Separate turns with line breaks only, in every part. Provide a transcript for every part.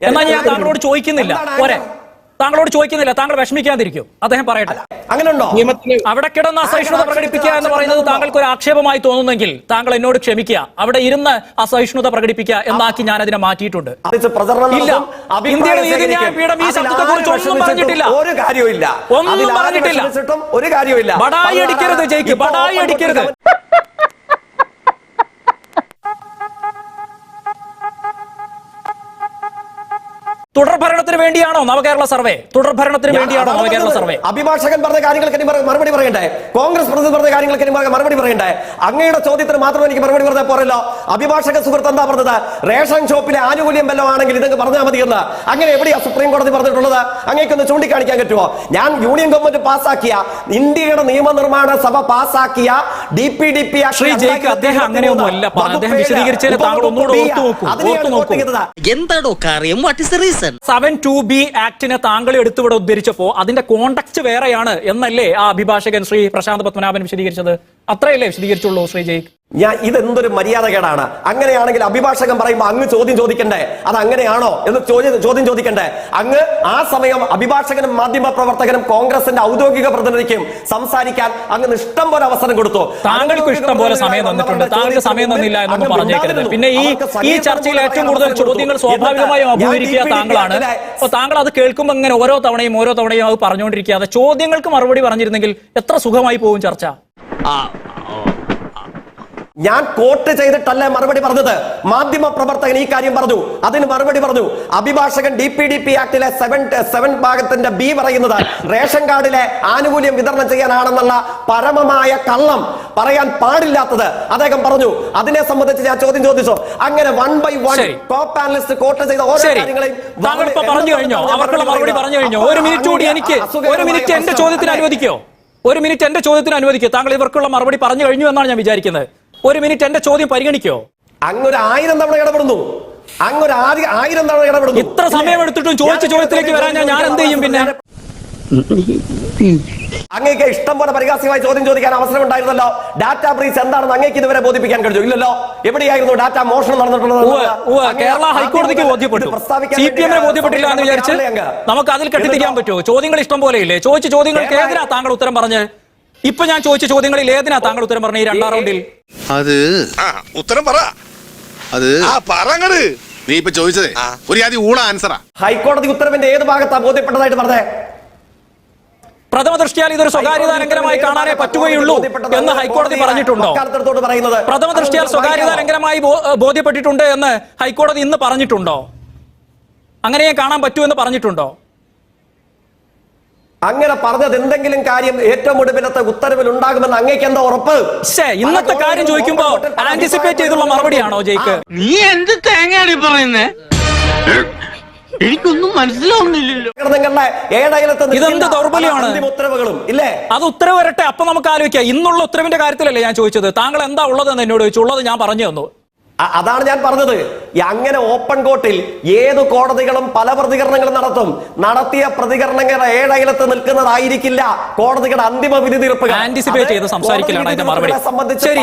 എന്നാൽ ഞാൻ താങ്കളോട് ചോദിക്കുന്നില്ല. പോരെ, താങ്കളോട് ചോദിക്കുന്നില്ല, താങ്കൾ വിഷമിക്കാതിരിക്കും. അദ്ദേഹം പറയട്ടെ.
അങ്ങനെയുണ്ടോ?
അവിടെ കിടന്ന് അസഹിഷ്ണുത പ്രകടിപ്പിക്കുക എന്ന് പറയുന്നത് താങ്കൾക്ക് ഒരു ആക്ഷേപമായി തോന്നുന്നെങ്കിൽ താങ്കൾ എന്നോട് ക്ഷമിക്കുക. അവിടെ ഇരുന്ന് അസഹിഷ്ണുത പ്രകടിപ്പിക്കുക എന്നാക്കി ഞാൻ അതിനെ മാറ്റിയിട്ടുണ്ട്. ഇല്ല, ഇന്ത്യയുടെ നീതിന്യായ പീഠം ഈ ശബ്ദത്തെ കുറിച്ച് ഒന്നും പറഞ്ഞിട്ടില്ല.
ഒരു കാര്യമില്ല,
ഒന്നും പറഞ്ഞിട്ടില്ല.
ഒരു കാര്യമില്ല.
ബടായി അടിക്കരുത് ജയിക്ക്, ബടായി അടിക്കരുത്. തുടർഭരണത്തിന് വേണ്ടിയാണോ നവകേരള സർവേ? തുടർഭരണത്തിന് വേണ്ടിയാണോ നവകേരള സർവേ?
അഭിഭാഷകൻ പറഞ്ഞ കാര്യങ്ങൾക്ക് മറുപടി പറയണ്ടേ? കോൺഗ്രസ് പ്രതിനിധി പറഞ്ഞ കാര്യങ്ങൾക്ക് മറുപടി പറയണ്ടേ? അങ്ങയുടെ ചോദ്യത്തിന് മാത്രം എനിക്ക് മറുപടി പറഞ്ഞാൽ പോരല്ലോ. അഭിഭാഷക സുഹൃത്ത് എന്താ പറഞ്ഞത്? റേഷൻ ഷോപ്പിലെ ആനുകൂല്യം വല്ലതും ആണെങ്കിൽ ഇതൊക്കെ പറഞ്ഞാൽ മതി എന്ന്. അങ്ങനെ എവിടെയാ സുപ്രീം കോടതി പറഞ്ഞിട്ടുള്ളത്? അങ്ങേക്കൊന്ന് ചൂണ്ടിക്കാണിക്കാൻ പറ്റുമോ? ഞാൻ യൂണിയൻ ഗവൺമെന്റ് പാസ്സാക്കിയ, ഇന്ത്യയുടെ നിയമനിർമ്മാണ സഭ പാസ്സാക്കിയ DPDP
അങ്ങനെയൊന്നുമല്ല. അദ്ദേഹം വിശദീകരിച്ചതിന് താങ്കൾ ഒന്നുകൂടെ ഓർത്തു നോക്കൂ.
എന്താണോ കാര്യം? What is the reason?
7(2)B ആക്ടിനെ താങ്കൾ എടുത്തുവിടെ ഉദ്ധരിച്ചപ്പോ അതിന്റെ കോണ്ടക്സ്റ്റ് വേറെയാണ് എന്നല്ലേ ആ അഭിഭാഷകൻ ശ്രീ പ്രശാന്ത് പത്മനാഭൻ വിശദീകരിച്ചത്? അത്രയല്ലേ വിശദീകരിച്ചുള്ളൂ ശ്രീ ജയ്ക്ക്?
ഇതെന്തൊരു മര്യാദകേടാണ്. അങ്ങനെയാണെങ്കിൽ അഭിഭാഷകൻ പറയുമ്പോൾ അങ്ങ് ചോദ്യം ചോദിക്കണ്ടേ? അത് അങ്ങനെയാണോ എന്ന് ചോദ്യം ചോദിക്കണ്ടേ? അങ്ങ് ആ സമയം അഭിഭാഷകനും മാധ്യമ പ്രവർത്തകനും കോൺഗ്രസിന്റെ ഔദ്യോഗിക പ്രതിനിധിക്കും സംസാരിക്കാൻ അങ്ങ് ഇഷ്ടം പോലെ അവസരം കൊടുത്തു.
താങ്കൾക്ക് ഇഷ്ടം പോലെ സമയം തന്നിട്ടുണ്ട്, താങ്കൾക്ക് സമയം തന്നില്ല എന്നൊന്നും പറഞ്ഞേക്കരുത്. പിന്നെ ഈ ചർച്ചയിൽ ഏറ്റവും കൂടുതൽ ചോദ്യങ്ങൾ സ്വാഭാവികമായും അഭിമുഖീകരിക്കുക താങ്കളാണ്. അപ്പൊ താങ്കൾ അത് കേൾക്കുമ്പോൾ ഇങ്ങനെ ഓരോ തവണയും അത് പറഞ്ഞുകൊണ്ടിരിക്കാതെ ചോദ്യങ്ങൾക്ക് മറുപടി പറഞ്ഞിരുന്നെങ്കിൽ എത്ര സുഖമായി പോകും ചർച്ച.
ഞാൻ കോട്ട് ചെയ്തിട്ടല്ലേ മറുപടി പറഞ്ഞത്. മാധ്യമ പ്രവർത്തകൻ ഈ കാര്യം പറഞ്ഞു, അതിന് മറുപടി പറഞ്ഞു. അഭിഭാഷകൻ DPDP ആക്ടിലെ 7 ഭാഗത്തിന്റെ B പറയുന്നത് റേഷൻ കാർഡിലെ ആനുകൂല്യം വിതരണം ചെയ്യാനാണെന്നുള്ള പരമമായ കള്ളം, പറയാൻ പാടില്ലാത്തത് അദ്ദേഹം പറഞ്ഞു. അതിനെ സംബന്ധിച്ച് ഞാൻ ചോദ്യം ചോദിച്ചു. അങ്ങനെ 1 by 1 ടോപ്പ് പാനലിസ്റ്റ് കോട്ട് ചെയ്ത ഓരോ കാര്യങ്ങളെയും
പറഞ്ഞു കഴിഞ്ഞോ? അവർക്കുള്ള മറുപടി പറഞ്ഞു കഴിഞ്ഞോ? ഒരു മിനിറ്റ് കൂടി എനിക്ക്, ഒരു മിനിറ്റ് എന്റെ ചോദ്യത്തിന് അനുവദിക്കോ? ഒരു മിനിറ്റ് എന്റെ ചോദ്യത്തിന് അനുവദിക്കോ? താങ്കൾ ഇവർക്കുള്ള മറുപടി പറഞ്ഞു കഴിഞ്ഞു എന്നാണ് ഞാൻ വിചാരിക്കുന്നത്. ഒരു മിനിറ്റ് എന്റെ ചോദ്യം പരിഗണിക്കോ?
അങ്ങൊരു 1000 തവണ ഇടപെടുന്നു. അങ്ങൊരു 1000 തവണ ഇടപെടുന്നു.
ഇത്ര സമയം എടുത്തിട്ടും ചോദിച്ച ചോദ്യത്തിലേക്ക് വരാൻ ഞാൻ എന്ത് ചെയ്യും? പിന്നെ
അങ്ങേക്ക് ഇഷ്ടം പോലെ പരിഹാസ്യമായി ചോദ്യം ചോദിക്കാൻ അവസരം ഉണ്ടായിരുന്നല്ലോ. ഡാറ്റ ബ്രീച്ച് എന്താണെന്ന് അങ്ങേക്ക് ഇതുവരെ ബോധിപ്പിക്കാൻ കഴിഞ്ഞു ഇല്ലല്ലോ. എവിടെയായിരുന്നു ഡാറ്റ മോഷണം നടന്നിട്ടുള്ളത്?
കേരള ഹൈക്കോടതിക്ക് ബോധ്യപ്പെട്ടു, CPM ബോധ്യപ്പെട്ടില്ല എന്ന് വിചാരിച്ച് നമുക്ക് അതിൽ കെട്ടിത്തിരിക്കാൻ പറ്റുമോ? ചോദ്യങ്ങൾ ഇഷ്ടം പോലെ ഇല്ലേ? ചോദിച്ച ചോദ്യങ്ങൾക്ക് ഏതിനാ താങ്കൾ ഉത്തരം പറഞ്ഞ്? ഇപ്പൊ ഞാൻ ചോദിച്ച ചോദ്യങ്ങളിൽ ഏതിനാ താങ്കൾ ഉത്തരം പറഞ്ഞ ഈ 2ാം റൗണ്ടിൽ?
അത് ഉത്തരം പറ. അത് നീ ഇപ്പൊ ചോദിച്ചതേ ഒരു ആദ്യം ഊള ആൻസറാ.
ഹൈക്കോടതി ഉത്തരവിന്റെ ഏത് ഭാഗത്താ ബോധ്യപ്പെട്ടതായിട്ട് പറഞ്ഞേ?
പ്രഥമ ദൃഷ്ടിയാൽ ഇതൊരു സ്വകാര്യതാ ലംഘനമായി കാണാനേ പറ്റുകയുള്ളൂ എന്ന് ഹൈക്കോടതി പറഞ്ഞിട്ടുണ്ടോ? പ്രഥമ ദൃഷ്ടിയാൽ സ്വകാര്യതാ ലംഘനമായി ബോധ്യപ്പെട്ടിട്ടുണ്ട് എന്ന് ഹൈക്കോടതി ഇന്ന് പറഞ്ഞിട്ടുണ്ടോ? അങ്ങനെ കാണാൻ പറ്റുമെന്ന് പറഞ്ഞിട്ടുണ്ടോ?
അങ്ങനെ പറഞ്ഞത് എന്തെങ്കിലും കാര്യം ഏറ്റവും ഒടുവിലത്തെ ഉത്തരവിൽ ഉണ്ടാകുമെന്ന് അങ്ങേക്ക് എന്താ ഉറപ്പ്?
ഇന്നത്തെ കാര്യം ചോദിക്കുമ്പോ ആന്റിസിപ്പേറ്റ് ചെയ്തുള്ള മറുപടിയാണോ ജയ്ക്ക്?
നീ എന്ത് തേങ്ങയാണ് പറയുന്നേ? എനിക്കൊന്നും മനസ്സിലാവുന്നില്ലല്ലോ.
ഇതെന്ത് ദൗർബല്യമാണ്?
ഉത്തരവുകളും ഇല്ലേ?
അത് ഉത്തരവ് വരട്ടെ, അപ്പൊ നമുക്ക് ആലോചിക്കാം. ഇന്നുള്ള ഉത്തരവിന്റെ കാര്യത്തിലല്ലേ ഞാൻ ചോദിച്ചത്. താങ്കൾ എന്താ ഉള്ളതെന്ന് എന്നോട് ചോദിച്ചു. ഉള്ളത് ഞാൻ പറഞ്ഞു തന്നു.
അതാണ് ഞാൻ പറഞ്ഞത്. അങ്ങനെ ഓപ്പൺ കോർട്ടിൽ ഏത് കോടതികളും പല പ്രതികരണങ്ങളും നടത്തിയ പ്രതികരണങ്ങൾ ഏഴയലത്ത് നിൽക്കുന്നതായിരിക്കില്ല കോടതികളുടെ അന്തിമ വിധി തീർപ്പ്.
ആന്റിസിപ്പേറ്റ് ചെയ്ത് സംസാരിക്കലാണ് അതിന്റെ മറുപടി. ശരി,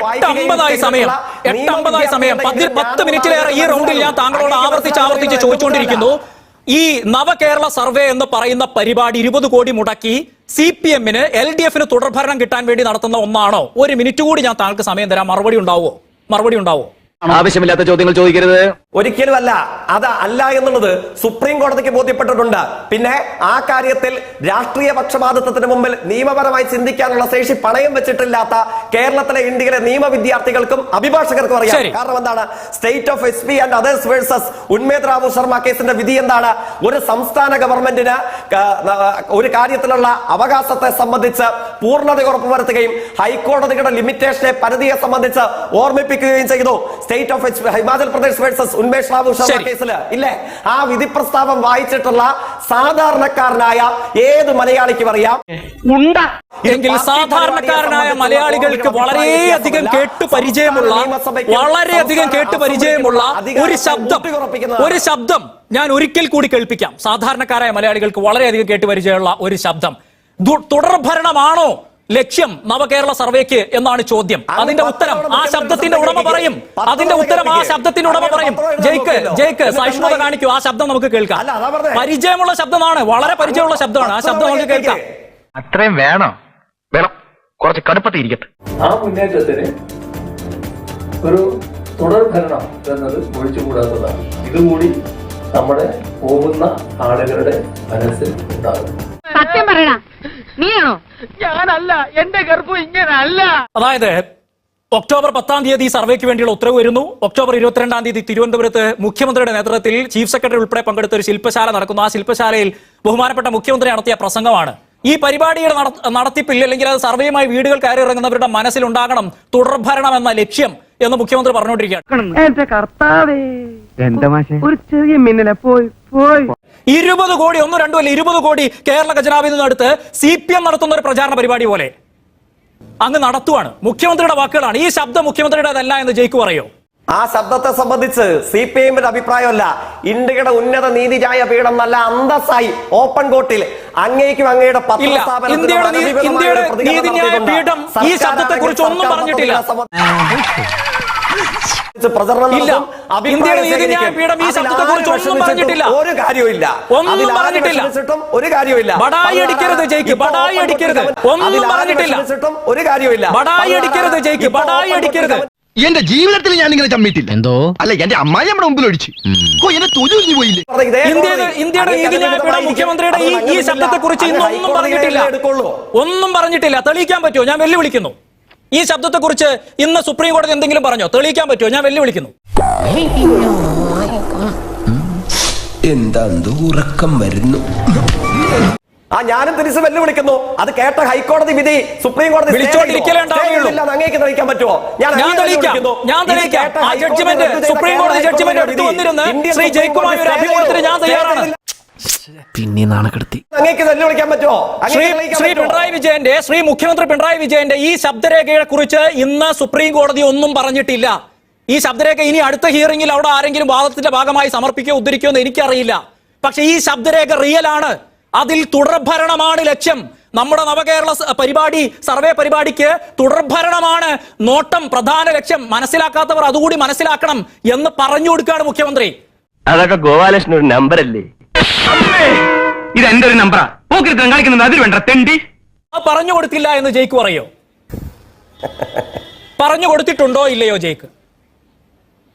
8:50 സമയം 10 മിനിറ്റിലേറെ ഈ റൗണ്ടിൽ ഞാൻ താങ്കളോട് ആവർത്തിച്ച് ചോദിച്ചുകൊണ്ടിരിക്കുന്നു. ഈ നവകേരള സർവേ എന്ന് പറയുന്ന പരിപാടി 20 കോടി മുടക്കി CPM-ന് LDF-ന് തുടർഭരണം കിട്ടാൻ വേണ്ടി നടത്തുന്ന ഒന്നാണോ? 1 മിനിറ്റ് കൂടി ഞാൻ താങ്കൾക്ക് സമയം തരാം. മറുപടി ഉണ്ടാവോ?
ആവശ്യമില്ലാത്ത ചോദ്യങ്ങൾ ചോദിക്കരുത്.
ഒരിക്കലുമല്ല. അത് അല്ല എന്നുള്ളത് സുപ്രീം കോടതിക്ക് ബോധ്യപ്പെട്ടിട്ടുണ്ട്. പിന്നെ ആ കാര്യത്തിൽ രാഷ്ട്രീയ പക്ഷപാതിത്വത്തിന് മുമ്പിൽ നിയമപരമായി ചിന്തിക്കാനുള്ള ശേഷി പണയം വെച്ചിട്ടില്ലാത്ത കേരളത്തിലെ ഇന്ത്യയിലെ നിയമ വിദ്യാർത്ഥികൾക്കും അഭിഭാഷകർക്കും അറിയാം. കാരണം എന്താണ്? State of SP and others versus Unmed Rao Sharma കേസിന്റെ വിധി എന്താണ്? ഒരു സംസ്ഥാന ഗവൺമെന്റിന് ഒരു കാര്യത്തിലുള്ള അവകാശത്തെ സംബന്ധിച്ച് പൂർണ്ണത ഉറപ്പുവരുത്തുകയും ഹൈക്കോടതിയുടെ ലിമിറ്റേഷനെ പരിധിയെ സംബന്ധിച്ച് ഓർമ്മിപ്പിക്കുകയും ചെയ്തു. State of Himachal Pradesh versus Unmesh Rao Sharma കേസിൽ ഇല്ലേ? ആ വിധി പ്രസ്താവം വായിച്ചിട്ടുള്ള സാധാരണക്കാരനായ ഏത് മലയാളിക്കും അറിയാം.
എങ്കിൽ സാധാരണക്കാരനായ മലയാളികൾക്ക് വളരെയധികം കേട്ട് പരിചയമുള്ള ഒരു ശബ്ദം ഞാൻ ഒരിക്കൽ കൂടി കേൾപ്പിക്കാം. സാധാരണക്കാരായ മലയാളികൾക്ക് വളരെയധികം കേട്ട് പരിചയമുള്ള ഒരു ശബ്ദം. തുടർഭരണമാണോ ലക്ഷ്യം നവകേരള സർവേക്ക് എന്നാണ് ചോദ്യം. അതിന്റെ ഉത്തരം ആ ശബ്ദത്തിന്റെ ഉടമ പറയും. അതിന്റെ ഉത്തരം ആ ശബ്ദത്തിന്റെ ഉടമ പറയും. ജയിക്ക് സഹിഷ്ണുത കാണിക്കൂ. ആ ശബ്ദം നമുക്ക് കേൾക്കാം. പരിചയമുള്ള ശബ്ദമാണ്, വളരെ പരിചയമുള്ള ശബ്ദമാണ്. ആ ശബ്ദം നമുക്ക് കേൾക്കാം.
അത്രയും വേണം, കുറച്ച് കടുപ്പത്തിരിക്കട്ടെ.
ആ മുന്നേറ്റത്തിന് ഒരു തുടർ ഭരണം എന്നത് ഒഴിച്ചുകൂടാത്തതാണ്. ഇതുകൂടി നമ്മുടെ പോകുന്ന ആളുകളുടെ മനസ്സിൽ ഉണ്ടാകും.
സത്യം പറയണ നീയാണോ?
ഞാനല്ല, എന്റെ ഗർഭം ഇങ്ങനല്ല.
അതായത് ഒക്ടോബർ 10-ാം തീയതി സർവേക്ക് വേണ്ടിയുള്ള ഉത്തരവ് വരുന്നു. ഒക്ടോബർ 22-ാം തീയതി തിരുവനന്തപുരത്ത് മുഖ്യമന്ത്രിയുടെ നേതൃത്വത്തിൽ ചീഫ് സെക്രട്ടറി ഉൾപ്പെടെ പങ്കെടുത്ത ഒരു ശില്പശാല നടക്കുന്നു. ആ ശില്പശാലയിൽ ബഹുമാനപ്പെട്ട മുഖ്യമന്ത്രി നടത്തിയ പ്രസംഗമാണ്. ഈ പരിപാടിയുടെ നടത്തിപ്പിൽ അല്ലെങ്കിൽ അത് സർവേയുമായി വീടുകൾ കയറി ഇറങ്ങുന്നവരുടെ മനസ്സിലുണ്ടാകണം തുടർഭരണം എന്ന ലക്ഷ്യം എന്ന് മുഖ്യമന്ത്രി പറഞ്ഞുകൊണ്ടിരിക്കുകയാണ്.
എന്റെ കർത്താവേ, ഒരു ചെറിയ മിന്നലെ പോയി
20 കോടി, 1-2 അല്ല 20 കോടി കേരള ഖജനാവിൽ നിന്ന് അടുത്ത് CPM നടത്തുന്ന ഒരു പ്രചാരണ പരിപാടി പോലെ അങ്ങ് നടത്തുവാണ്. മുഖ്യമന്ത്രിയുടെ വാക്കുകളാണ്. ഈ ശബ്ദം മുഖ്യമന്ത്രിയുടേതല്ല എന്ന് ജയിക്ക് പറയോ?
ആ ശബ്ദത്തെ സംബന്ധിച്ച് CPIMന്റെ അഭിപ്രായമല്ല, ഇന്ത്യയുടെ ഉന്നത നീതിന്യായ പീഠം നല്ല അന്തസ്സായി ഓപ്പൺ കോർട്ടിൽ അങ്ങേക്കും അങ്ങയുടെ
ഇന്ത്യയുടെ നീതിന്യായ പീഠം ഈ ശബ്ദത്തെ കുറിച്ച് ഒന്നും പറഞ്ഞിട്ടില്ല. ഇന്ത്യയുടെ നീതിന്യായ പീഠം ഈ ശബ്ദത്തെ കുറിച്ച് ഒന്നും പറഞ്ഞിട്ടില്ല.
ഒരു കാര്യമില്ല,
ഒന്നും പറഞ്ഞിട്ടില്ല.
ഒരു കാര്യമില്ല.
ബടായി അടിക്കരുത് ജയിക്ക്, ബടായി അടിക്കരുത്. ഒന്നും പറഞ്ഞിട്ടില്ല.
ഒരു കാര്യമില്ല.
ബടായി അടിക്കരുത് ജയിക്ക്, ബടായി അടിക്കരുത്.
എന്റെ ജീവിതത്തിൽ ഞാൻ ഇങ്ങനെ ചമ്മിട്ടില്ല. എന്തോ അല്ല, എന്റെ അമ്മായി നമ്മുടെ മുമ്പിൽ ഒഴിച്ചു എന്നെ തൊഴിൽ പോയില്ലേ.
ഇന്ത്യയുടെ നീതിന്യായ പീഠം മുഖ്യമന്ത്രിയുടെ ഈ ശബ്ദത്തെ കുറിച്ച് ഇന്നൊന്നും പറഞ്ഞിട്ടില്ല. ഒന്നും പറഞ്ഞിട്ടില്ല. തെളിയിക്കാൻ പറ്റുമോ? ഞാൻ വെല്ലുവിളിക്കുന്നു. ഈ ശബ്ദത്തെ കുറിച്ച് ഇന്ന് സുപ്രീം കോടതി എന്തെങ്കിലും പറഞ്ഞോ? തെളിയിക്കാൻ പറ്റുമോ? ഞാൻ വെല്ലുവിളിക്കുന്നു.
എന്താ ഉറക്കം വരുന്നു?
ഞാനും തിരിച്ച് വെല്ലുവിളിക്കുന്നു. അത് കേട്ട ഹൈക്കോടതി വിധി സുപ്രീം കോടതി അങ്ങേക്ക് തെളിയിക്കാൻ പറ്റുമോ?
ഞാൻ തെളിയിക്കാം. ആ ജഡ്ജ്മെന്റ്, സുപ്രീം കോടതി ജഡ്ജ്മെന്റ് എടുത്തു വന്നിരുന്ന് ശ്രീ ജയിക്കുമായി ഒരു അഭിമുഖത്തിന് ഞാൻ തയ്യാറാണ്.
പിന്നെ നാണക്കെടുത്തി.
അങ്ങേക്ക് വെല്ലുവിളിക്കാൻ പറ്റുമോ?
ശ്രീ മുഖ്യമന്ത്രി പിണറായി വിജയന്റെ ഈ ശബ്ദരേഖയെ കുറിച്ച് ഇന്ന് സുപ്രീം കോടതി ഒന്നും പറഞ്ഞിട്ടില്ല. ഈ ശബ്ദരേഖ ഇനി അടുത്ത ഹിയറിംഗിൽ അവിടെ ആരെങ്കിലും വാദത്തിന്റെ ഭാഗമായി സമർപ്പിക്കുകയോ ഉദ്ധരിക്കുകയോ എന്ന് എനിക്കറിയില്ല. പക്ഷെ ഈ ശബ്ദരേഖ റിയൽ ആണ്. അതിൽ തുടർഭരണമാണ് ലക്ഷ്യം. നമ്മുടെ നവകേരള പരിപാടി, സർവേ പരിപാടിക്ക് തുടർഭരണമാണ് നോട്ടം, പ്രധാന ലക്ഷ്യം. മനസ്സിലാക്കാത്തവർ അതുകൂടി മനസ്സിലാക്കണം എന്ന് പറഞ്ഞു കൊടുക്കുകയാണ് മുഖ്യമന്ത്രി.
അതൊക്കെ ഗോപാലകൃഷ്ണൻ ഒരു നമ്പർ അല്ലേ? ഇത് എന്റെ ഒരു നമ്പറാ. കളിക്കുന്നത് അതിൽ വേണ്ട തെണ്ടി.
പറഞ്ഞു കൊടുത്തില്ല എന്ന് ജയിക്ക് പറയോ? പറഞ്ഞു കൊടുത്തിട്ടുണ്ടോ ഇല്ലയോ ജയിക്ക്?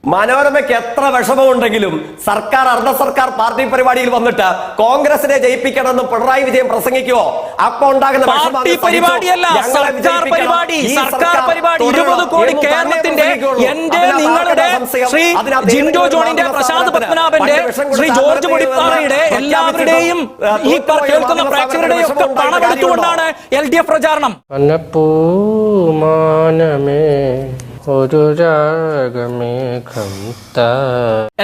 മനോരമയ്ക്ക് എത്ര വിഷമമുണ്ടെങ്കിലും സർക്കാർ അർദ്ധ സർക്കാർ പാർട്ടി പരിപാടിയിൽ വന്നിട്ട് കോൺഗ്രസിനെ ജയിപ്പിക്കണമെന്ന് പിണറായി വിജയൻ പ്രസംഗിക്കുവോ? അപ്പൊ ഉണ്ടാകുന്ന
പാർട്ടി പരിപാടിയല്ല, സർക്കാർ പരിപാടി. സർക്കാർ പരിപാടി 20 കോടി കേരളത്തിന്റെ, എന്റെ, നിങ്ങളുടെ, ശ്രീ ജിൻഡോ ജോണിന്റെ, പ്രശാന്ത് പത്മനാഭന്റെ, ശ്രീ ജോർജ് മുടിപ്പാറയുടെ, എല്ലാവരുടെയും ഈ കേൾക്കുന്ന പ്രേക്ഷകരുടെയും ഒക്കെ പണമെടുത്തുകൊണ്ടാണ് LDF പ്രചാരണം.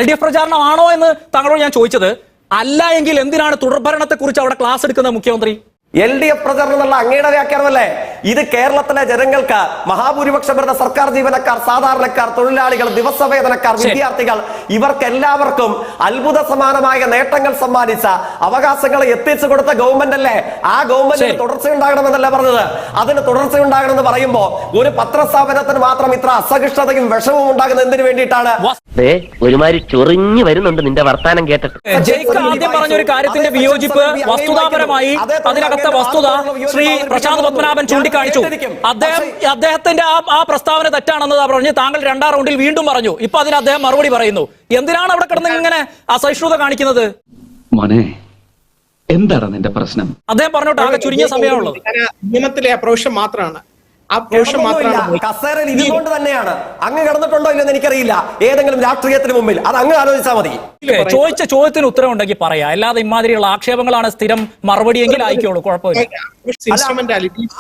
LDF പ്രചാരണമാണോ എന്ന് താങ്കളോട് ഞാൻ ചോദിച്ചത്. അല്ല എങ്കിൽ എന്തിനാണ് തുടർഭരണത്തെ കുറിച്ച് അവിടെ ക്ലാസ് എടുക്കുന്നത് മുഖ്യമന്ത്രി?
LDF പ്രചരണം എന്നുള്ള അങ്ങയുടെ വ്യാഖ്യാനമല്ലേ? ഇത് കേരളത്തിലെ ജനങ്ങൾക്ക്, മഹാഭൂരിപക്ഷം വരുന്ന സർക്കാർ ജീവനക്കാർ, സാധാരണക്കാർ, തൊഴിലാളികൾ, ദിവസവേതനക്കാർ, വിദ്യാർത്ഥികൾ, ഇവർക്ക് എല്ലാവർക്കും അത്ഭുത സമാനമായ നേട്ടങ്ങൾ സമ്മാനിച്ച, അവകാശങ്ങൾ എത്തിച്ചു കൊടുത്ത ഗവൺമെന്റ് അല്ലേ? ആ ഗവൺമെന്റിന് തുടർച്ചയുണ്ടാകണമെന്നല്ല പറഞ്ഞത്. അതിന് തുടർച്ചയുണ്ടാകണമെന്ന് പറയുമ്പോ ഒരു പത്രസ്ഥാപനത്തിന് മാത്രം ഇത്ര അസഹിഷ്ണുതയും വിഷമവും ഉണ്ടാകുന്നത് എന്തിനു വേണ്ടിയിട്ടാണ്?
ഒരുമാതിരി ചൊറിഞ്ഞു വരുന്നുണ്ട് നിന്റെ വർത്താനം കേട്ടിട്ട്.
ജയിക്ക് ആദ്യം പറഞ്ഞൊരു കാര്യത്തിന്റെ വിയോജിപ്പ് വസ്തുതാപരമായി അതിനകത്ത് വസ്തുത ശ്രീ പ്രശാന്ത് പത്മനാഭൻ ചൂണ്ടിക്കാണിച്ചു. അദ്ദേഹത്തിന്റെ ആ പ്രസ്താവന തെറ്റാണെന്ന് പറഞ്ഞ് താങ്കൾ 2ാം റൗണ്ടിൽ വീണ്ടും പറഞ്ഞു. ഇപ്പൊ അതിന് അദ്ദേഹം മറുപടി പറയുന്നു. എന്തിനാണ് അവിടെ കിടന്ന് ഇങ്ങനെ അസഹിഷ്ണുത കാണിക്കുന്നത്?
മോനെ, എന്താണ് നിന്റെ പ്രശ്നം?
അദ്ദേഹം പറഞ്ഞോട്ടെ, ആകെ ചുരുങ്ങിയ സമയമുള്ളത്.
നിയമത്തിലെ അപ്രോഷൻ മാത്രമാണ്.
കസേരയിൽ ഇതുകൊണ്ട് തന്നെയാണ്. അങ്ങ് കിടന്നിട്ടുണ്ടോ ഇല്ലെന്ന് എനിക്കറിയില്ല. ഏതെങ്കിലും രാഷ്ട്രീയത്തിന് മുമ്പിൽ അത് അങ്ങ് ആലോചിച്ചാൽ മതി.
ചോദിച്ച ചോദ്യത്തിന് ഉത്തരം ഉണ്ടെങ്കിൽ പറയാം. അല്ലാതെ ഇമാതിരിയുള്ള ആക്ഷേപങ്ങളാണ് സ്ഥിരം മറുപടി എങ്കിൽ ആയിക്കോളൂ, കുഴപ്പമില്ല.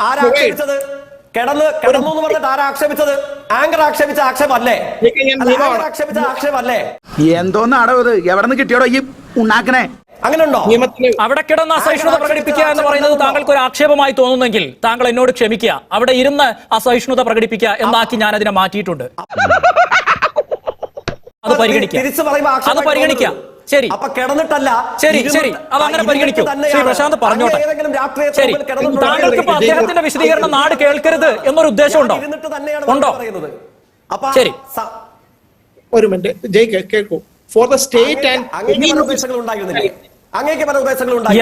ആരാക്ഷേപിച്ചത്? കിടന്നു എന്ന് പറഞ്ഞിട്ട് ആരാക്ഷേപിച്ചത്? ആങ്കർ ആക്ഷേപിച്ച ആക്ഷേപമല്ലേ? ആക്ഷേപിച്ച ആക്ഷേപമല്ലേ?
എന്തോന്നാടോ ഇത്? എവിടെ നിന്ന് കിട്ടിയോടോ ഈ ഉണ്ടാക്കണേ?
അങ്ങനെയുണ്ടോ?
അവിടെ കിടന്ന് അസഹിഷ്ണുത പ്രകടിപ്പിക്കുക എന്ന് പറയുന്നത് താങ്കൾക്ക് ഒരു ആക്ഷേപമായി തോന്നുന്നെങ്കിൽ താങ്കൾ എന്നോട് ക്ഷമിക്കുക. അവിടെ ഇരുന്ന് അസഹിഷ്ണുത പ്രകടിപ്പിക്കുക എന്നാക്കി ഞാൻ അതിനെ മാറ്റിയിട്ടുണ്ട്. അത് പരിഗണിക്കാം. ശരി.
അപ്പൊ കിടന്നിട്ടല്ല.
ശരി ശരി അത് അങ്ങനെ പരിഗണിക്കൂ. ശ്രീ പ്രശാന്ത് പറഞ്ഞോട്ടെ. ശരി, താങ്കൾക്ക് ഇപ്പൊ അദ്ദേഹത്തിന്റെ വിശദീകരണം നാട് കേൾക്കരുത് എന്നൊരു ഉദ്ദേശമുണ്ടോ? ഉണ്ടോ? ശരി,
ഒരു മിനിറ്റ് ജയ് കേൾക്കൂ. ഫോർ ദ സ്റ്റേറ്റ് ആൻഡ്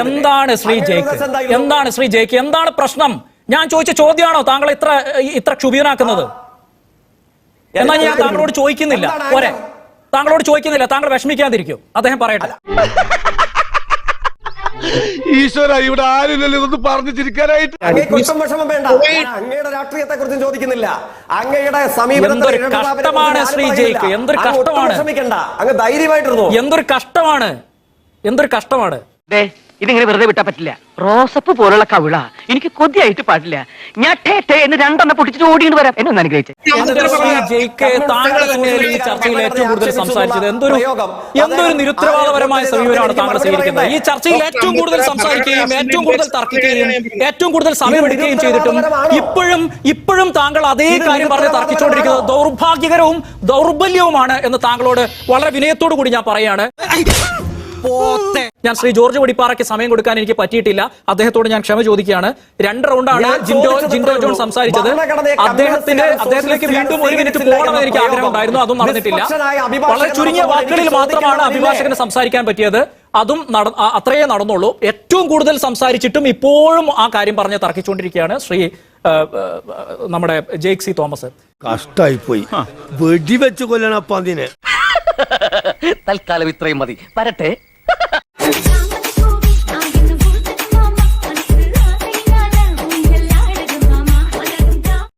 എന്താണ് ശ്രീ ജയ്ക്ക്, എന്താണ് ശ്രീ ജയ്ക്ക്, എന്താണ് പ്രശ്നം? ഞാൻ ചോദിച്ച ചോദ്യമാണോ താങ്കൾ ഇത്ര ക്ഷുഭിതനാക്കുന്നത്? എന്നാൽ ഞാൻ താങ്കളോട് ചോദിക്കുന്നില്ല. പോരെ, താങ്കളോട് ചോദിക്കുന്നില്ല. താങ്കൾ വിഷമിക്കാതിരിക്കും, അദ്ദേഹം പറയട്ടെ.
ഈശ്വര, ഇവിടെ ആരില്ലല്ലോ ഇതൊന്ന് പറഞ്ഞു ചിരിക്കാനായിട്ട്.
വിഷമം വേണ്ട. അങ്ങയുടെ രാഷ്ട്രീയത്തെ കുറിച്ചും ചോദിക്കുന്നില്ല. അങ്ങയുടെ
എന്തൊരു കഷ്ടമാണ് ശ്രീ ജയ്ക്ക്, എന്തൊരു കഷ്ടമാണ്.
വിഷമിക്കണ്ട, അങ്ങ് ധൈര്യമായിട്ടിരുന്നു.
എന്തൊരു കഷ്ടമാണ്, എന്തൊരു കഷ്ടമാണ്.
ഇതിങ്ങനെ വെറുതെ വിട്ടാ പറ്റില്ല. റോസപ്പ് പോലുള്ള കവിള എനിക്ക് കൊതിയായിട്ട് പാടില്ല. ഞാൻ എന്ന് രണ്ടെണ്ണം പൊട്ടിച്ചിട്ട് ഓടിയിട്ട് വരാം. എന്നെ ഒന്ന് അനുഗ്രഹിച്ചേ.
താങ്കൾ തന്നെയല്ലേ ഈ ചർച്ചയിൽ ഏറ്റവും കൂടുതൽ സംസാരിച്ചത്? എന്തൊരു നിരുത്തരവാദപരമായ സമീപനമാണ് താങ്കൾ സ്വീകരിക്കുന്നത്? ഈ ചർച്ചയിൽ ഏറ്റവും കൂടുതൽ സംസാരിക്കുകയും ഏറ്റവും കൂടുതൽ തർക്കിക്കുകയും ഏറ്റവും കൂടുതൽ സമയമെടുക്കുകയും ചെയ്തിട്ടും ഇപ്പോഴും താങ്കൾ അതേ കാര്യം പറഞ്ഞ് തർക്കിച്ചുകൊണ്ടിരിക്കുന്നത് ദൗർഭാഗ്യകരവും ദൗർബല്യവുമാണ് എന്ന് താങ്കളോട് വളരെ വിനയത്തോടു കൂടി ഞാൻ പറയാണ്. ഞാൻ ശ്രീ ജോർജ് വടിപ്പാറയ്ക്ക് സമയം കൊടുക്കാൻ എനിക്ക് പറ്റിയിട്ടില്ല. അദ്ദേഹത്തോട് ഞാൻ ക്ഷമ ചോദിക്കുകയാണ്. 2 റൗണ്ടാണ് ജിൻഡോ ജോൺ സംസാരിച്ചത്. അദ്ദേഹത്തിലേക്ക് വീണ്ടും 1 മിനിറ്റ് പോകണമെന്ന് എനിക്ക് ആഗ്രഹം ഉണ്ടായിരുന്നു. അതും നടന്നിട്ടില്ല. വളരെ ചുരുങ്ങിയ വാക്കുകളിൽ മാത്രമാണ് അഭിഭാഷകന് സംസാരിക്കാൻ പറ്റിയത്. അതും അത്രയേ നടന്നുള്ളൂ. ഏറ്റവും കൂടുതൽ സംസാരിച്ചിട്ടും ഇപ്പോഴും ആ കാര്യം പറഞ്ഞ് തർക്കിച്ചുകൊണ്ടിരിക്കുകയാണ് ശ്രീ നമ്മുടെ ജെയ്ക് സി തോമസ്.
കഷ്ടായി പോയി, വെടിവെച്ച് കൊല്ലണം. അപ്പൊ അതിനെ
തൽക്കാലം ഇത്രയും മതി. വരട്ടെ.